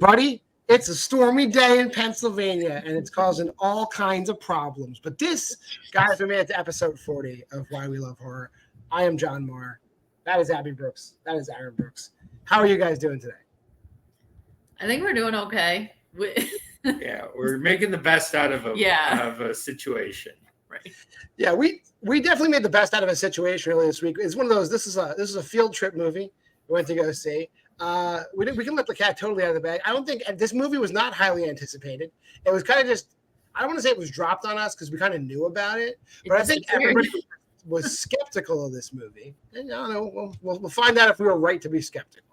everybody. It's a stormy day in Pennsylvania, and it's causing all kinds of problems. But this, guys, we made it to episode 40 of Why We Love Horror. I am John Maher. That is Abby Brooks. That is Aaron Brooks. How are you guys doing today? I think we're doing okay. Yeah, we're making the best out of a situation. Right. Yeah, we definitely made the best out of a situation earlier this week. It's one of those. This is a field trip movie we went to go see. We can let the cat totally out of the bag. I don't think this movie was not highly anticipated. It was kind of just, I don't want to say it was dropped on us because we kind of knew about it, but I think everybody was skeptical of this movie. And I don't know, we'll find out if we were right to be skeptical.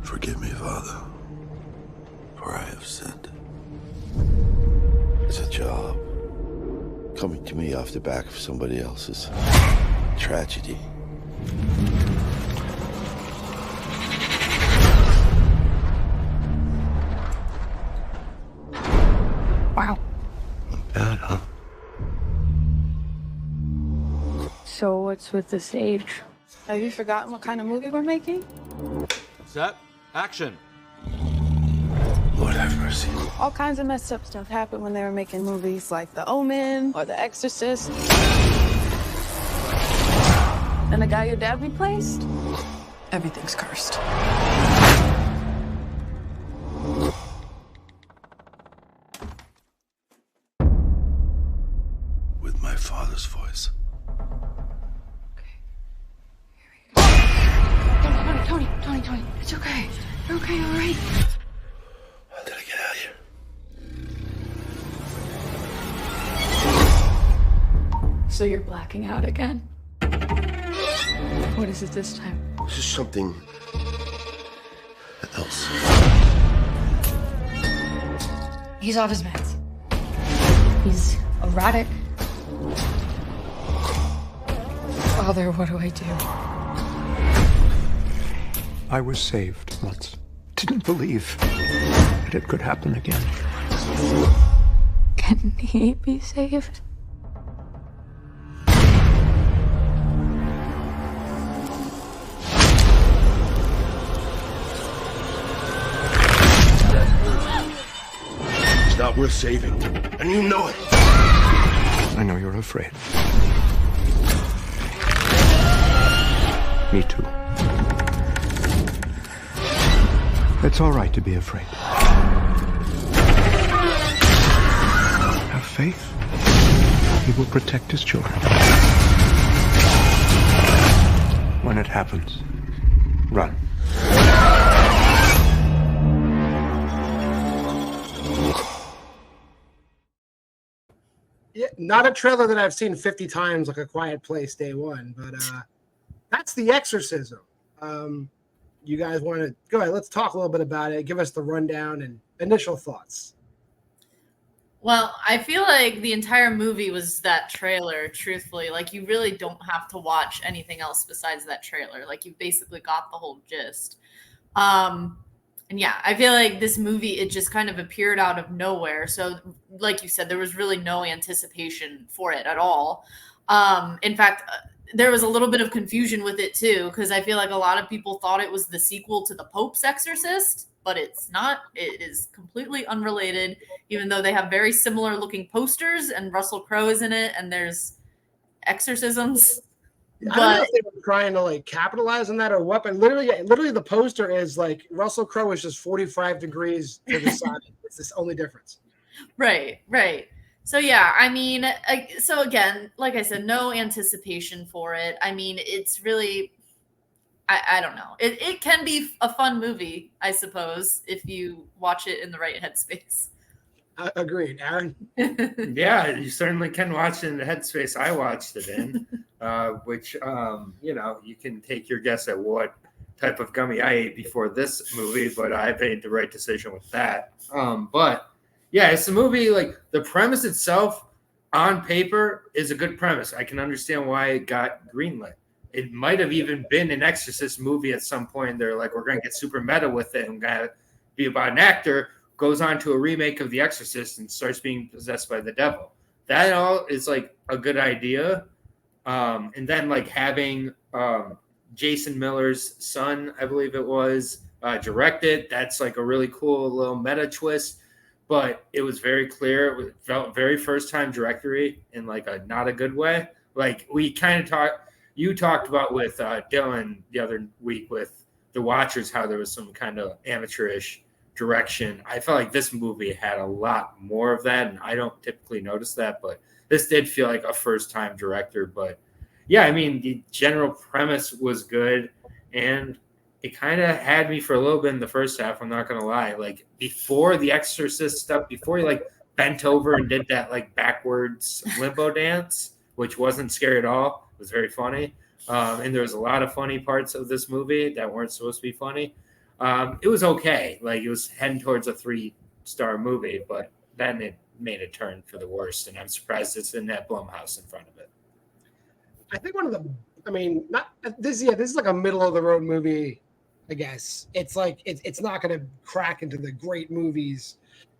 Forgive me, Father, for I have sinned. It's a job coming to me off the back of somebody else's tragedy. Wow. Not bad, huh? So what's with the stage? Have you forgotten what kind of movie we're making? Set. Action. Lord have mercy. All kinds of messed up stuff happened when they were making movies like The Omen or The Exorcist. And the guy your dad replaced? Everything's cursed. With my father's voice. Okay. Here we go. Tony, it's okay. You're okay, all right? How did I get out of here? So you're blacking out again? What is it this time? This is something else. He's off his meds. He's erratic. Father, what do I do? I was saved once. Didn't believe that it could happen again. Can he be saved? It's not worth saving, and you know it. I know you're afraid. Me too. It's all right to be afraid. Have faith. He will protect his children. When it happens, run. Yeah, not a trailer that I've seen 50 times like A Quiet Place Day One, but that's The Exorcism. You guys want to go ahead? Let's talk a little bit about it. Give us the rundown and initial thoughts. Well, I feel like the entire movie was that trailer, truthfully. Like, you really don't have to watch anything else besides that trailer. Like, you basically got the whole gist. And yeah, I feel like this movie, it just kind of appeared out of nowhere. So, like you said, there was really no anticipation for it at all. In fact, there was a little bit of confusion with it too, because I feel like a lot of people thought it was the sequel to The Pope's Exorcist, but it's not. It is completely unrelated, even though they have very similar looking posters and Russell Crowe is in it and there's exorcisms. I don't know if they were trying to like capitalize on that or what, but literally the poster is like Russell Crowe is just 45 degrees to the side. It's the only difference. Right. So yeah, I mean, so again, like I said, no anticipation for it. I mean, it's really, I don't know. It can be a fun movie, I suppose, if you watch it in the right headspace. Agreed, Aaron. Yeah, you certainly can watch it in the headspace I watched it in, which, you can take your guess at what type of gummy I ate before this movie, but I made the right decision with that. But yeah, it's a movie, like the premise itself on paper is a good premise. I can understand why it got greenlit. It might have even been an Exorcist movie at some point. They're like, we're going to get super meta with it and going to be about an actor, goes on to a remake of The Exorcist and starts being possessed by the devil. That all is like a good idea. And then like having Jason Miller's son, I believe it was, directed. That's like a really cool little meta twist, but it was very clear. It felt very first time directory in like a not a good way. Like we kind of you talked about with Dylan the other week with The Watchers, how there was some kind of amateurish direction. I felt like this movie had a lot more of that, and I don't typically notice that, but this did feel like a first time director. But yeah, I mean, the general premise was good, and it kind of had me for a little bit in the first half. I'm not going to lie. Like before the Exorcist stuff, before he like bent over and did that like backwards limbo dance, which wasn't scary at all. It was very funny. And there was a lot of funny parts of this movie that weren't supposed to be funny. It was okay. Like it was heading towards a 3-star movie, but then it made a turn for the worst. And I'm surprised it's in that Blumhouse in front of it. I think not this. Yeah, this is like a middle of the road movie. I guess it's like it's not going to crack into the great movies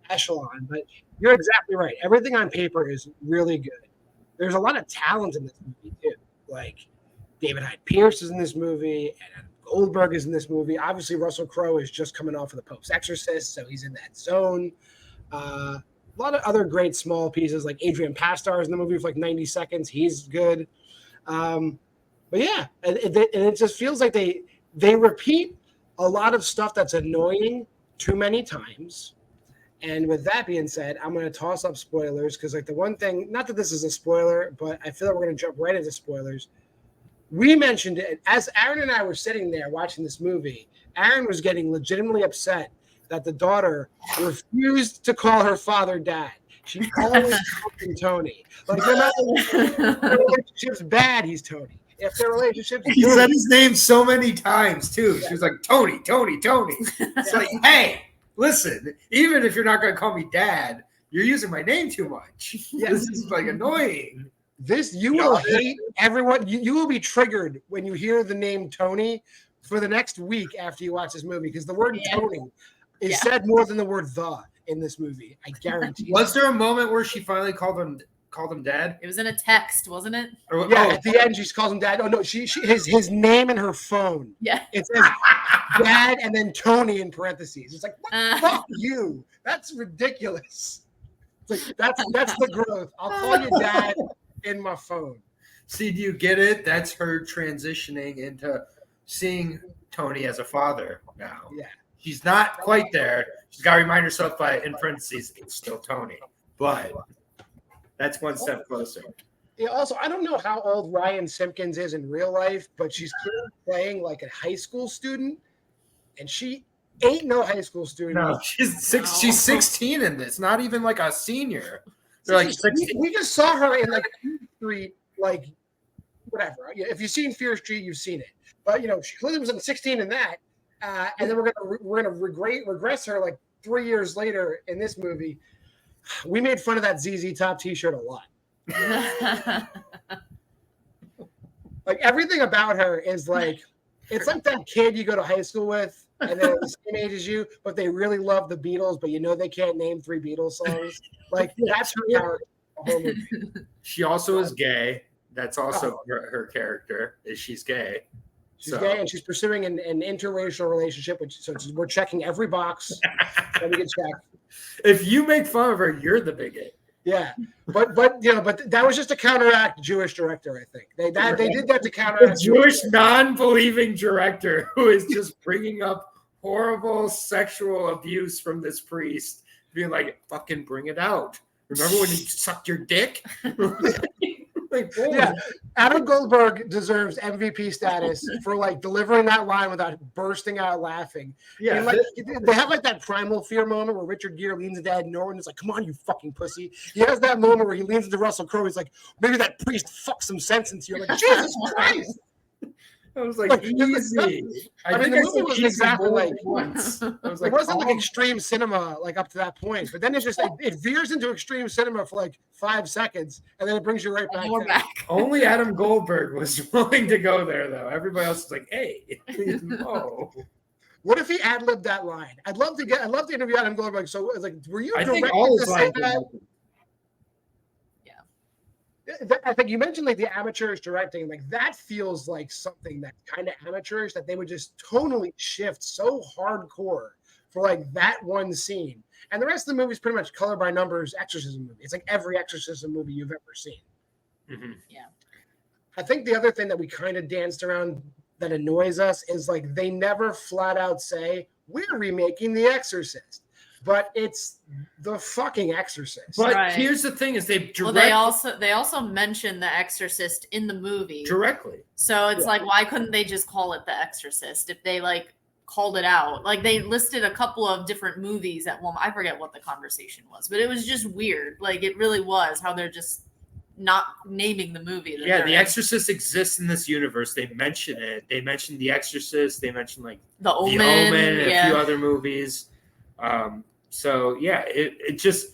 echelon, but you're exactly right. Everything on paper is really good. There's a lot of talent in this movie too. Like David Hyde Pierce is in this movie, and Adam Goldberg is in this movie. Obviously, Russell Crowe is just coming off of the Pope's Exorcist, so he's in that zone. A lot of other great small pieces, like Adrian Pastar is in the movie for like 90 seconds. He's good. But yeah, and it just feels like they repeat a lot of stuff that's annoying too many times. And with that being said, I'm going to toss up spoilers because, like, the one thing, not that this is a spoiler, but I feel like we're going to jump right into spoilers. We mentioned it as Aaron and I were sitting there watching this movie. Aaron was getting legitimately upset that the daughter refused to call her father dad. She always called him Tony. Like, no matter if their relationship's bad, he's Tony. If their relationship's He good, said his name so many times too. She was like, Tony, Tony, Tony. It's like, hey, listen, even if you're not going to call me dad, you're using my name too much. Yeah. This is like annoying. you will hate everyone. You will be triggered when you hear the name Tony for the next week after you watch this movie because the word Tony is said more than the word the in this movie. I guarantee. Was there a moment where she finally called him dad? It was in a text, wasn't it? Yeah, at the end she calls him dad. Oh no, his name in her phone. Yeah. It says dad and then Tony in parentheses. It's like, what fuck you. That's ridiculous. It's like that's the growth. I'll call you dad in my phone. See, do you get it? That's her transitioning into seeing Tony as a father now. Yeah. She's not quite there. She's got to remind herself by, in parentheses, it's still Tony. But that's one step closer. Yeah, also, I don't know how old Ryan Simpkins is in real life, but she's clearly playing like a high school student, and she ain't no high school student. No, she's 16 in this, not even like a senior. They're like 16. We just saw her in like Fear Street, like whatever. If you've seen Fear Street, you've seen it. But she clearly was in 16 in that, and then we're gonna regress her like 3 years later in this movie. We made fun of that ZZ Top T-shirt a lot. Like everything about her is like, it's like that kid you go to high school with, and they're the same age as you, but they really love the Beatles, but they can't name 3 Beatles songs. Like that's her character. She also is gay. That's also her character. Is she's gay. She's gay, and she's pursuing an interracial relationship, we're checking every box that we can check. If you make fun of her, you're the bigot. Yeah, but that was just to counteract Jewish director. I think they did that to counteract the Jewish non-believing director who is just bringing up horrible sexual abuse from this priest, being like, "Fucking bring it out." Remember when he sucked your dick? Yeah, Adam Goldberg deserves MVP status for like delivering that line without bursting out laughing. Yeah, and, like they have like that primal fear moment where Richard Gere leans into Ed Norton and is like, "Come on, you fucking pussy." He has that moment where he leans into Russell Crowe. He's like, "Maybe that priest fucked some sense into you." Like, Jesus Christ. I was like easy. I mean, the movie was exactly like once. I was like, it wasn't like extreme cinema like up to that point, but then it's just it veers into extreme cinema for like 5 seconds, and then it brings you right back. Only Adam Goldberg was willing to go there, though. Everybody else is like, "Hey, no." What if he ad-libbed that line? I'd love to interview Adam Goldberg. So, like, were you? I think all his lines. I think you mentioned like the amateurish directing, like that feels like something that's kind of amateurish that they would just tonally shift so hardcore for like that one scene. And the rest of the movie is pretty much color by numbers exorcism movie. It's like every exorcism movie you've ever seen. Mm-hmm. Yeah. I think the other thing that we kind of danced around that annoys us is like they never flat out say we're remaking The Exorcist, but it's the fucking Exorcist. But Right. here's the thing: is they they also mention The Exorcist in the movie directly. So it's like, why couldn't they just call it The Exorcist if they like called it out? Like they listed a couple of different movies at one. I forget what the conversation was, but it was just weird. Like it really was how they're just not naming the movie. Yeah, The Exorcist exists in this universe. They mention it. They mentioned The Exorcist. They mentioned like The Omen, and a few other movies. So yeah, it just,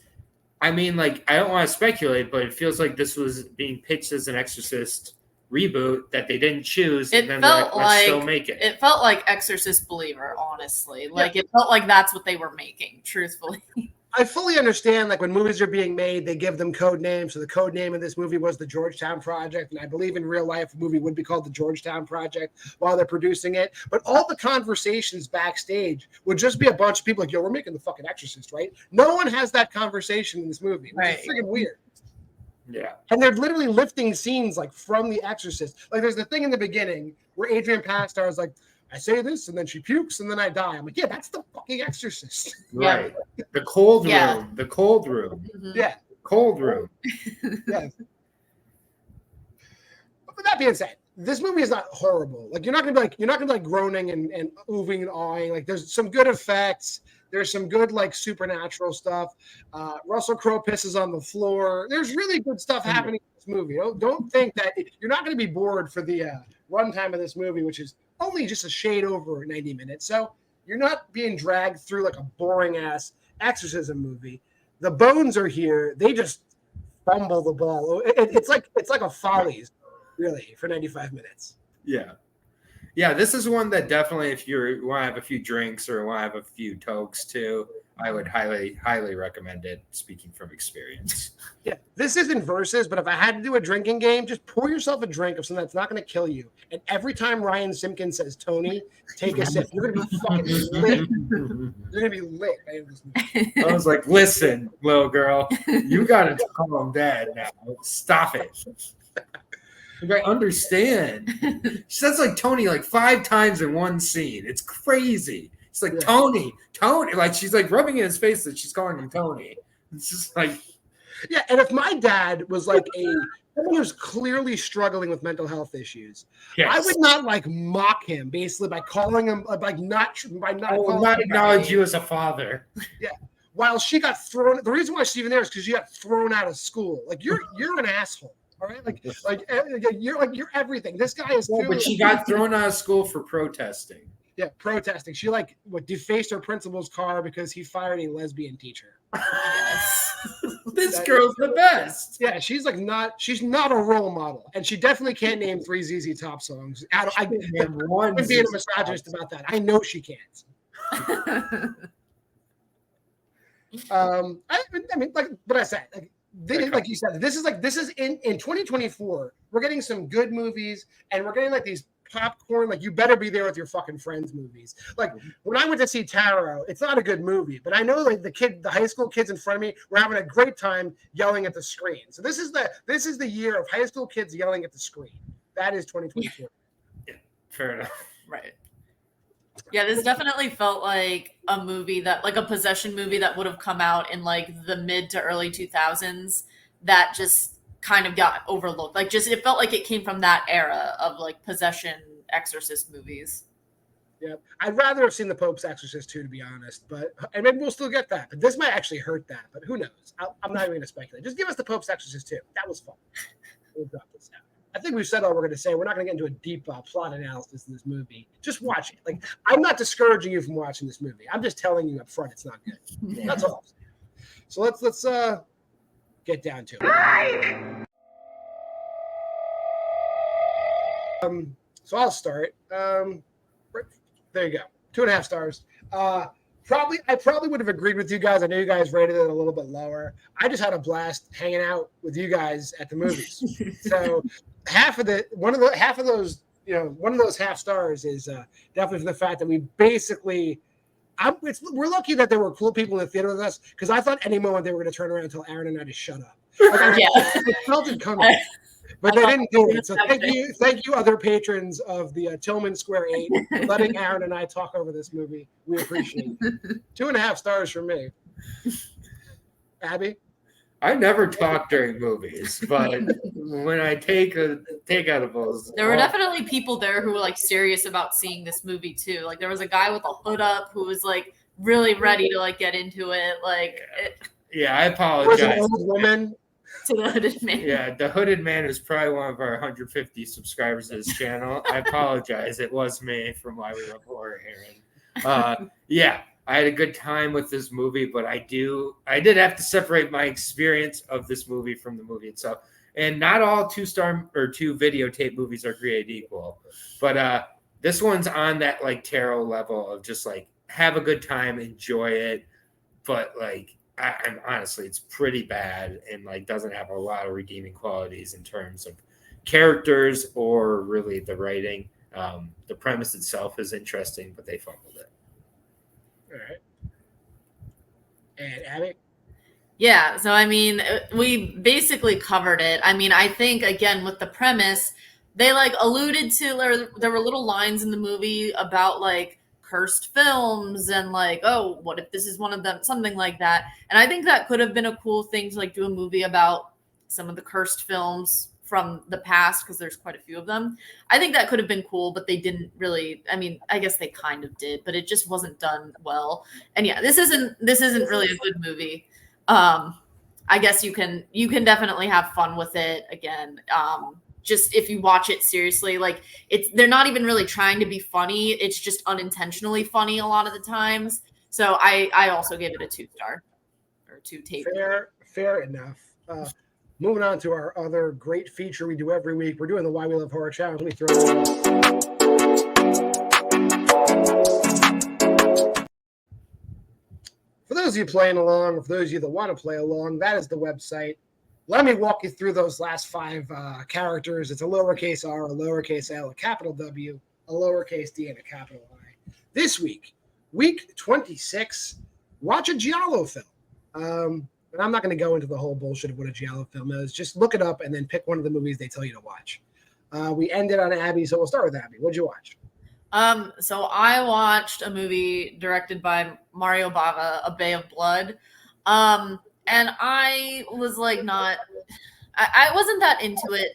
I mean, like I don't want to speculate, but it feels like this was being pitched as an Exorcist reboot that they didn't choose, It and then felt let's like still make it. It felt like Exorcist Believer, honestly. Like it felt like that's what they were making, truthfully. I fully understand, like when movies are being made, they give them code names. So the code name of this movie was the Georgetown Project, and I believe in real life, a movie would be called the Georgetown Project while they're producing it. But all the conversations backstage would just be a bunch of people like, "Yo, we're making the fucking Exorcist, right?" No one has that conversation in this movie, which is freaking weird. Yeah, and they're literally lifting scenes like from The Exorcist. Like there's the thing in the beginning where Adrian Pastar is like, I say this, and then she pukes, and then I die. I'm like, yeah, that's the fucking Exorcist. Right. The cold room. Yeah. The cold room. Mm-hmm. Yeah. Cold room. Yeah. But that being said, this movie is not horrible. Like you're not gonna be like groaning and ooving and awing. Like there's some good effects. There's some good like supernatural stuff. Russell Crowe pisses on the floor. There's really good stuff happening in this movie. Don't think that you're not going to be bored for the runtime of this movie, which is only just a shade over 90 minutes. So you're not being dragged through like a boring ass exorcism movie. The bones are here. They just fumble the ball. It's like a Follies, really, for 95 minutes. Yeah. Yeah, this is one that definitely, if you want to have a few drinks or want to have a few tokes too, I would highly, highly recommend it, speaking from experience. Yeah, this isn't Versus, but if I had to do a drinking game, just pour yourself a drink of something that's not going to kill you. And every time Ryan Simpkins says, Tony, take a sip. You're going to be fucking lit. You're going to be lit. I was like, listen, little girl, you got to calm down now. Stop it. I understand. She says like Tony like 5 times in one scene. It's crazy. It's like Tony. Like she's like rubbing in his face that she's calling him Tony. It's just like, yeah. And if my dad was like someone who's clearly struggling with mental health issues, I would not like mock him basically by calling him not acknowledge you as a father. Yeah. While she got thrown, the reason why she's even there is because she got thrown out of school. Like you're an asshole. All right, like you're everything. This guy is. But she got thrown out of school for protesting. Yeah, protesting. She defaced her principal's car because he fired a lesbian teacher. Yes. This girl's the best. Yeah, she's not a role model, and she definitely can't name 3 ZZ Top songs. I'm being a misogynist about that. I know she can't. I mean, like I said, like you said, this is in 2024. We're getting some good movies, and we're getting like these popcorn, like you better be there with your fucking friends movies. Like when I went to see Tarot, it's not a good movie, but I know like the high school kids in front of me were having a great time yelling at the screen. So this is the year of high school kids yelling at the screen. That is 2024. Yeah, fair enough. Right. Yeah, this definitely felt like a movie like a possession movie that would have come out in like the mid to early 2000s that just kind of got overlooked. Like it felt like it came from that era of like possession exorcist movies. Yeah, I'd rather have seen The Pope's Exorcist 2, to be honest, and maybe we'll still get that. But this might actually hurt that, but who knows? I'm not even going to speculate. Just give us The Pope's Exorcist 2. That was fun. We'll drop this out. I think we've said all we're going to say. We're not going to get into a deep plot analysis of this movie. Just watch it. Like, I'm not discouraging you from watching this movie. I'm just telling you up front it's not good. Yeah. That's all. So let's get down to it. So I'll start. There you go. 2.5 stars. I probably would have agreed with you guys. I know you guys rated it a little bit lower. I just had a blast hanging out with you guys at the movies. So half of those half stars is definitely from the fact that we basically. We're lucky that there were cool people in the theater with us, because I thought any moment they were going to turn around and tell Aaron and I to shut up. Like, I felt it coming, but they didn't do it. So thank you, other patrons of the Tillman Square 8, for letting Aaron and I talk over this movie. We appreciate it. 2.5 stars from me. Abby? I never talk during movies, but when I take edibles, there were definitely people there who were like serious about seeing this movie too. Like there was a guy with a hood up who was like really ready to like get into it. Like, yeah, I apologize. There was an old woman. To the hooded man. Yeah, the hooded man is probably one of our 150 subscribers to this channel. I apologize. It was me from Why We Love Horror, Aaron. Yeah. I had a good time with this movie, but I did have to separate my experience of this movie from the movie itself. And not all 2-star or 2 videotape movies are created equal. But this one's on that like tarot level of just like have a good time, enjoy it. But like I'm honestly, it's pretty bad and like doesn't have a lot of redeeming qualities in terms of characters or really the writing. The premise itself is interesting, but they fumbled it. All right. And Abby? Yeah, so I mean, we basically covered it. I mean, I think again with the premise, they like alluded to there were little lines in the movie about like cursed films and like, oh, what if this is one of them, something like that. And I think that could have been a cool thing to like do a movie about some of the cursed films from the past, because there's quite a few of them. I think that could have been cool, but they didn't really. I mean, I guess they kind of did, but it just wasn't done well. And yeah, this isn't really a good movie. I guess you can definitely have fun with it again. Just if you watch it seriously, like they're not even really trying to be funny. It's just unintentionally funny a lot of the times. So I also gave it a 2-star or 2 tape. Fair enough. Moving on to our other great feature we do every week. We're doing the Why We Love Horror Challenge. Let me throw it. For those of you playing along, or for those of you that want to play along, that is the website. Let me walk you through those last 5 characters. It's a lowercase r, a lowercase l, a capital W, a lowercase d, and a capital I. This week, week 26, watch a giallo film. And I'm not going to go into the whole bullshit of what a giallo film is. Just look it up and then pick one of the movies they tell you to watch. We ended on Abby, so we'll start with Abby. What'd you watch? So I watched a movie directed by Mario Bava, A Bay of Blood. And I was like I wasn't that into it.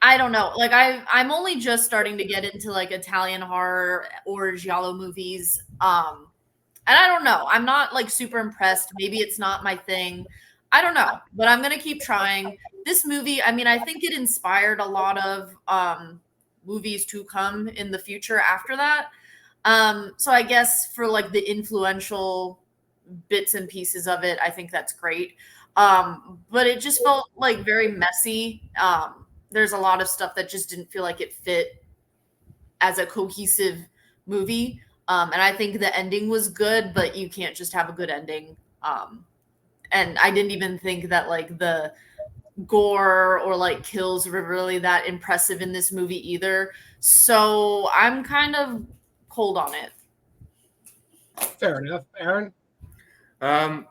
I don't know. Like I'm only just starting to get into like Italian horror or giallo movies. And I don't know. I'm not like super impressed. Maybe it's not my thing. I don't know, but I'm going to keep trying. This movie, I mean, I think it inspired a lot of movies to come in the future after that. So I guess for like the influential bits and pieces of it, I think that's great. But it just felt like very messy. There's a lot of stuff that just didn't feel like it fit as a cohesive movie. And I think the ending was good, but you can't just have a good ending. And I didn't even think that like the gore or like kills were really that impressive in this movie either. So I'm kind of cold on it. Fair enough. Aaron?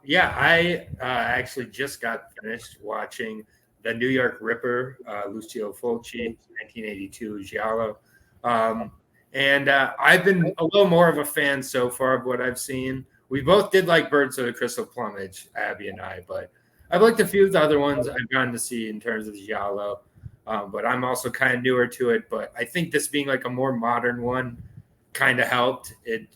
Yeah, I actually just got finished watching The New York Ripper, Lucio Fulci, 1982 giallo. And I've been a little more of a fan so far of what I've seen. We both did like Birds of the Crystal Plumage, Abby and I, but I've liked a few of the other ones I've gotten to see in terms of the giallo. But I'm also kind of newer to it. But I think this being like a more modern one kind of helped. It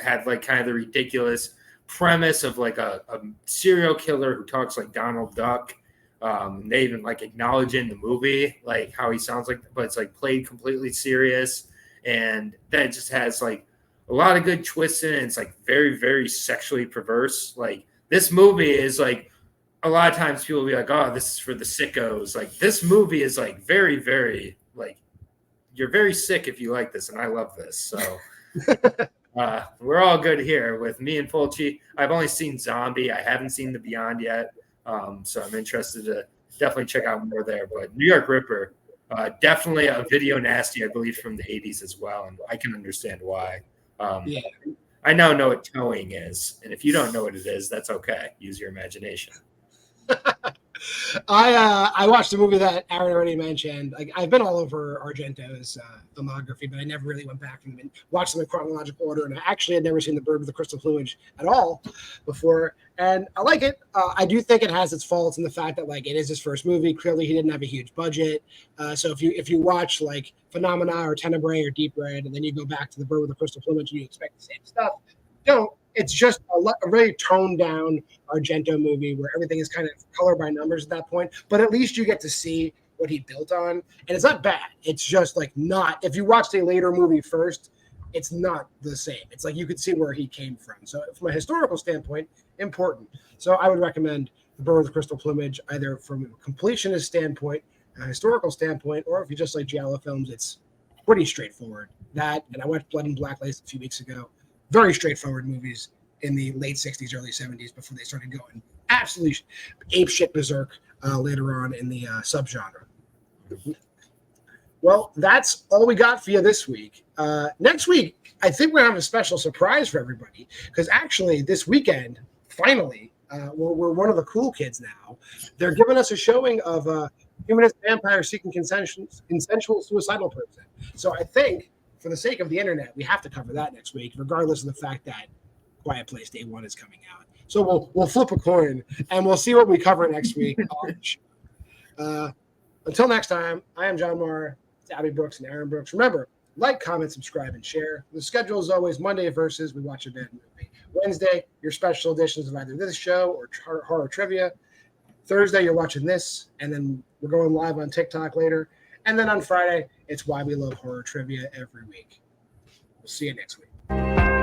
had like kind of the ridiculous premise of like a serial killer who talks like Donald Duck. They even like acknowledge in the movie like how he sounds like, but it's like played completely serious. And that just has like a lot of good twists in it. It's like very, very sexually perverse. Like this movie is like a lot of times people will be like, oh, this is for the sickos. Like this movie is like very, very like you're very sick if you like this. And I love this. So We're all good here with me and Fulci. I've only seen Zombie. I haven't seen The Beyond yet. So I'm interested to definitely check out more there. But New York Ripper, definitely a video nasty, I believe, from the 80s as well. And I can understand why. Yeah. I now know what towing is. And if you don't know what it is, that's okay. Use your imagination. I watched a movie that Aaron already mentioned. Like, I've been all over Argento's filmography, but I never really went back and watched them in chronological order. And I actually had never seen The Bird with the Crystal Plumage at all before, and I like it. I do think it has its faults in the fact that like it is his first movie. Clearly, he didn't have a huge budget. So if you watch like Phenomena or Tenebrae or Deep Red, and then you go back to The Bird with the Crystal Plumage and you expect the same stuff, don't. It's just a very toned down Argento movie where everything is kind of color by numbers at that point. But at least you get to see what he built on. And it's not bad. It's just like not, if you watched a later movie first, it's not the same. It's like you could see where he came from. So from a historical standpoint, important. So I would recommend The Bird with the Crystal Plumage, either from a completionist standpoint, a historical standpoint, or if you just like giallo films, it's pretty straightforward. That, and I watched Blood and Black Lace a few weeks ago. Very straightforward movies in the late 60s, early 70s before they started going absolutely apeshit berserk later on in the subgenre. Well, that's all we got for you this week. Next week, I think we're going to have a special surprise for everybody because actually this weekend, finally, we're one of the cool kids now. They're giving us a showing of a humanist vampire seeking consensual suicidal person. So I think for the sake of the internet, we have to cover that next week, regardless of the fact that Quiet Place Day 1 is coming out. So we'll flip a coin and we'll see what we cover next week on the show. Until next time, I am John Maher, it's Abby Brooks and Aaron Brooks. Remember, like, comment, subscribe, and share. The schedule is always Monday versus we watch a bad movie. Wednesday, your special editions of either this show or horror trivia. Thursday, you're watching this, and then we're going live on TikTok later. And then on Friday, it's Why We Love Horror Trivia every week. We'll see you next week.